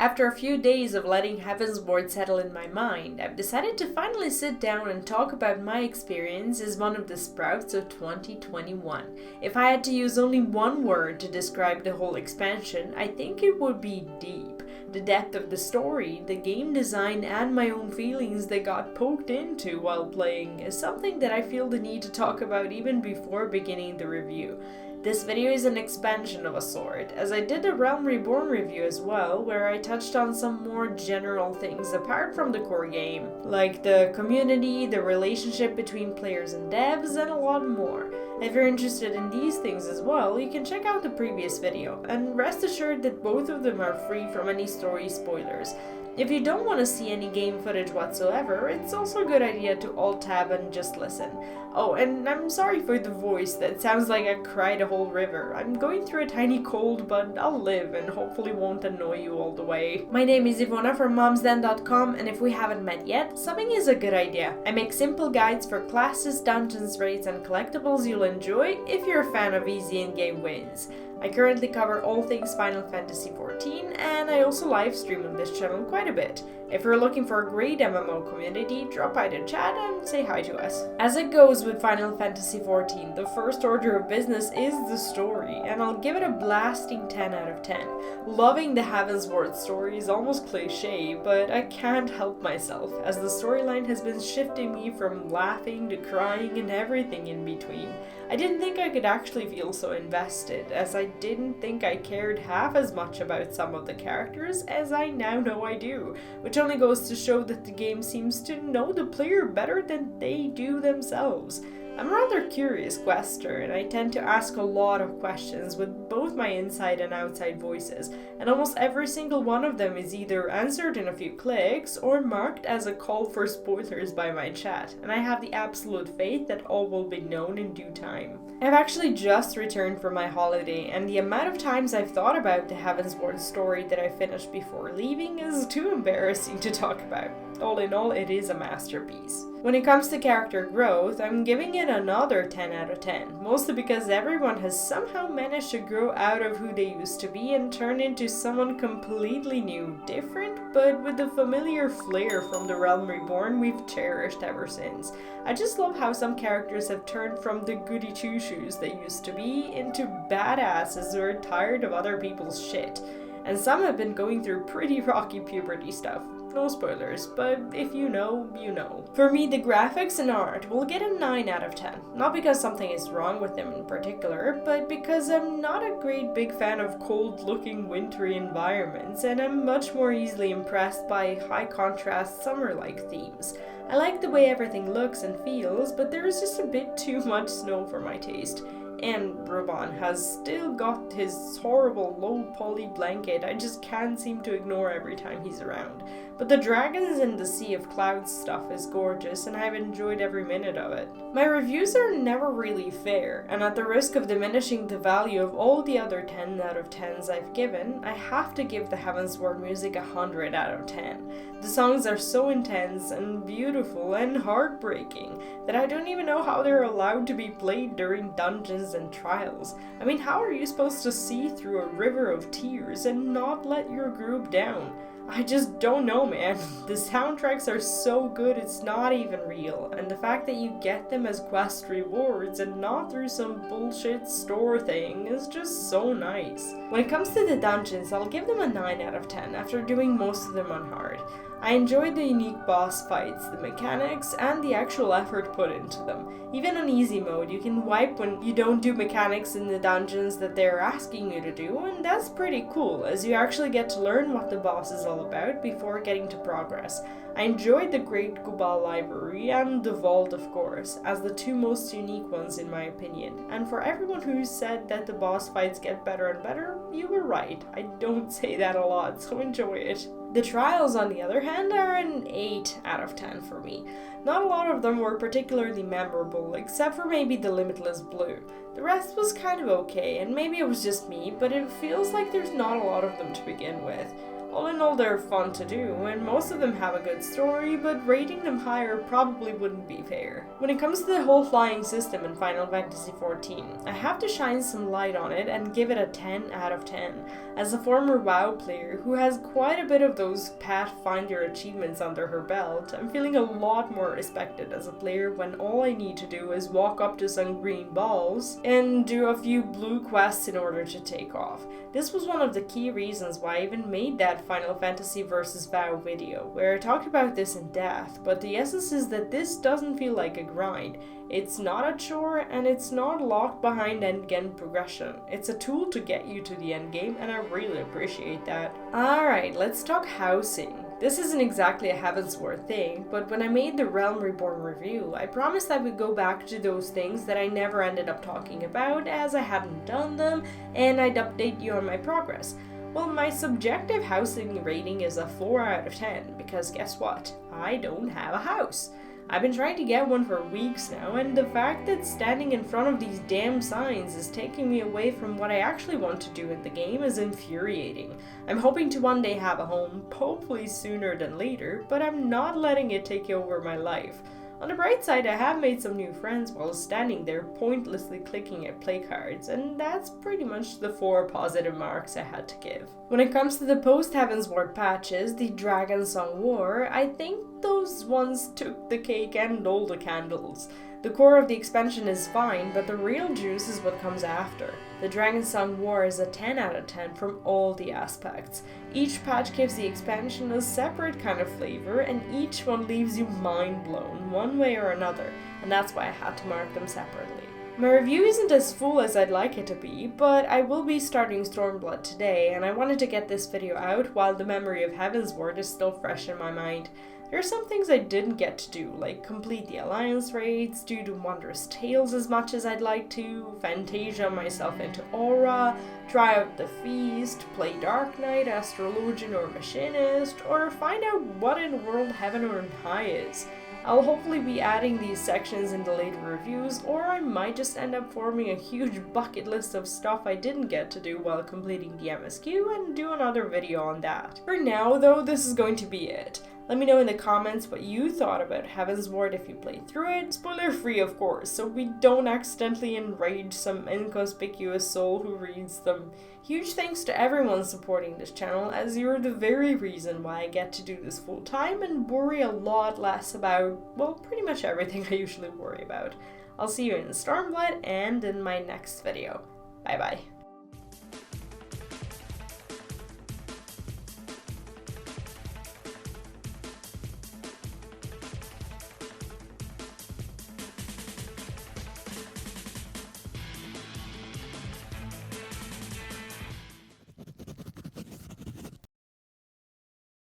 After a few days of letting Heavensward settle in my mind, I've decided to finally sit down and talk about my experience as one of the sprouts of 2021. If I had to use only one word to describe the whole expansion, I think it would be deep. The depth of the story, the game design, and my own feelings that got poked into while playing is something that I feel the need to talk about even before beginning the review. This video is an expansion of a sort, as I did a Realm Reborn review as well, where I touched on some more general things apart from the core game, like the community, the relationship between players and devs, and a lot more. If you're interested in these things as well, you can check out the previous video, and rest assured that both of them are free from any story spoilers. If you don't want to see any game footage whatsoever, it's also a good idea to alt-tab and just listen. Oh, and I'm sorry for the voice that sounds like I cried a whole river. I'm going through a tiny cold, but I'll live and hopefully won't annoy you all the way. My name is Ivona from momsden.com, and if we haven't met yet, subbing is a good idea. I make simple guides for classes, dungeons, raids, and collectibles you'll enjoy if you're a fan of easy in-game wins. I currently cover all things Final Fantasy XIV, and I also live stream on this channel quite a bit. If you're looking for a great MMO community, drop by the chat and say hi to us. As it goes with Final Fantasy XIV, the first order of business is the story, and I'll give it a blasting 10 out of 10. Loving the Heavensward story is almost cliché, but I can't help myself, as the storyline has been shifting me from laughing to crying and everything in between. I didn't think I could actually feel so invested, as I didn't think I cared half as much about some of the characters as I now know I do, which only goes to show that the game seems to know the player better than they do themselves. I'm a rather curious quester, and I tend to ask a lot of questions with both my inside and outside voices, and almost every single one of them is either answered in a few clicks or marked as a call for spoilers by my chat, and I have the absolute faith that all will be known in due time. I've actually just returned from my holiday, and the amount of times I've thought about the Heavensward story that I finished before leaving is too embarrassing to talk about. All in all, it is a masterpiece. When it comes to character growth, I'm giving it another 10 out of 10, mostly because everyone has somehow managed to grow out of who they used to be and turn into someone completely new, different, but with the familiar flair from the Realm Reborn we've cherished ever since. I just love how some characters have turned from the goody two-shoes they used to be into badasses who are tired of other people's shit. And some have been going through pretty rocky puberty stuff. No spoilers, but if you know, you know. For me, the graphics and art will get a 9 out of 10. Not because something is wrong with them in particular, but because I'm not a great big fan of cold-looking wintry environments, and I'm much more easily impressed by high-contrast summer-like themes. I like the way everything looks and feels, but there is just a bit too much snow for my taste. And Raban has still got his horrible low poly blanket I just can't seem to ignore every time he's around. But the dragons and the Sea of Clouds stuff is gorgeous, and I've enjoyed every minute of it. My reviews are never really fair, and at the risk of diminishing the value of all the other 10 out of 10s I've given, I have to give the Heavensward music 100 out of 10. The songs are so intense and beautiful and heartbreaking that I don't even know how they're allowed to be played during dungeons and trials. I mean, how are you supposed to see through a river of tears and not let your group down? I just don't know, man. The soundtracks are so good it's not even real, and the fact that you get them as quest rewards and not through some bullshit store thing is just so nice. When it comes to the dungeons, I'll give them a 9 out of 10 after doing most of them on hard. I enjoyed the unique boss fights, the mechanics, and the actual effort put into them. Even on easy mode, you can wipe when you don't do mechanics in the dungeons that they're asking you to do, and that's pretty cool, as you actually get to learn what the boss is all about before getting to progress. I enjoyed the Great Gubal Library and the Vault, of course, as the two most unique ones in my opinion. And for everyone who said that the boss fights get better and better, you were right. I don't say that a lot, so enjoy it. The trials, on the other hand, are an 8 out of 10 for me. Not a lot of them were particularly memorable, except for maybe the Limitless Blue. The rest was kind of okay, and maybe it was just me, but it feels like there's not a lot of them to begin with. All in all, they're fun to do, and most of them have a good story, but rating them higher probably wouldn't be fair. When it comes to the whole flying system in Final Fantasy XIV, I have to shine some light on it and give it a 10 out of 10. As a former WoW player who has quite a bit of those Pathfinder achievements under her belt, I'm feeling a lot more respected as a player when all I need to do is walk up to some green balls and do a few blue quests in order to take off. This was one of the key reasons why I even made that Final Fantasy vs WoW video, where I talked about this in depth, but the essence is that this doesn't feel like a grind. It's not a chore, and it's not locked behind endgame progression. It's a tool to get you to the endgame, and I really appreciate that. Alright, let's talk housing. This isn't exactly a Heavensward thing, but when I made the Realm Reborn review, I promised I would go back to those things that I never ended up talking about as I hadn't done them, and I'd update you on my progress. Well, my subjective housing rating is a 4 out of 10, because guess what? I don't have a house. I've been trying to get one for weeks now, and the fact that standing in front of these damn signs is taking me away from what I actually want to do in the game is infuriating. I'm hoping to one day have a home, hopefully sooner than later, but I'm not letting it take over my life. On the bright side, I have made some new friends while standing there pointlessly clicking at play cards, and that's pretty much the 4 positive marks I had to give. When it comes to the post-Heavensward patches, the Dragonsong War, I think those ones took the cake and all the candles. The core of the expansion is fine, but the real juice is what comes after. The Dragonsong War is a 10 out of 10 from all the aspects. Each patch gives the expansion a separate kind of flavor, and each one leaves you mind blown, one way or another, and that's why I had to mark them separately. My review isn't as full as I'd like it to be, but I will be starting Stormblood today, and I wanted to get this video out while the memory of Heavensward is still fresh in my mind. There are some things I didn't get to do, like complete the alliance raids, do the wondrous tales as much as I'd like to, Fantasia myself into Aura, try out the feast, play Dark Knight, Astrologian or Machinist, or find out what in world Heaven or High is. I'll hopefully be adding these sections in the later reviews, or I might just end up forming a huge bucket list of stuff I didn't get to do while completing the MSQ and do another video on that. For now though, this is going to be it. Let me know in the comments what you thought about Heavensward if you played through it. Spoiler free of course, so we don't accidentally enrage some inconspicuous soul who reads them. Huge thanks to everyone supporting this channel, as you're the very reason why I get to do this full time and worry a lot less about, well, pretty much everything I usually worry about. I'll see you in Stormblood and in my next video. Bye bye.